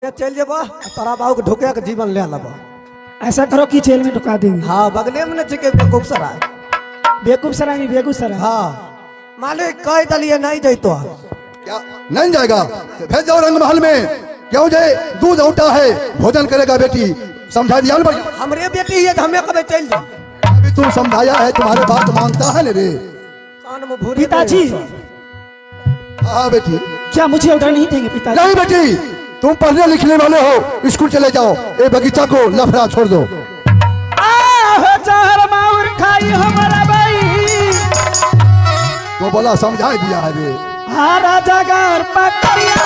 चल जेबा तारा बाबू के ढोके के जीवन ले लब। ऐसा करो कि जेल में ढुका देंगे। हाँ बगले में चिके बेगूसराय। बेगूसराय में बेगूसराय। हाँ मालिक कह दलिए नहीं जैतो। क्या नहीं जाएगा? भेज जाओ रंग महल में। क्यों जे दूध उठा है भोजन करेगा बेटी, समझा दिया ना? हमरे बेटी है हमें कभी चल जा। अभी तुम समझाया है, तुम्हारे बात मानता है रे। कान में भूरी पिताजी। हाँ बेटी। क्या मुझे ऑर्डर नहीं देंगे पिताजी? नहीं बेटी, तुम पढ़ने लिखने वाले हो, स्कूल चले जाओ। ये बगीचा को लफड़ा छोड़ दो। तो बोला समझा दिया है रे। हाँ राजा घर पकड़िया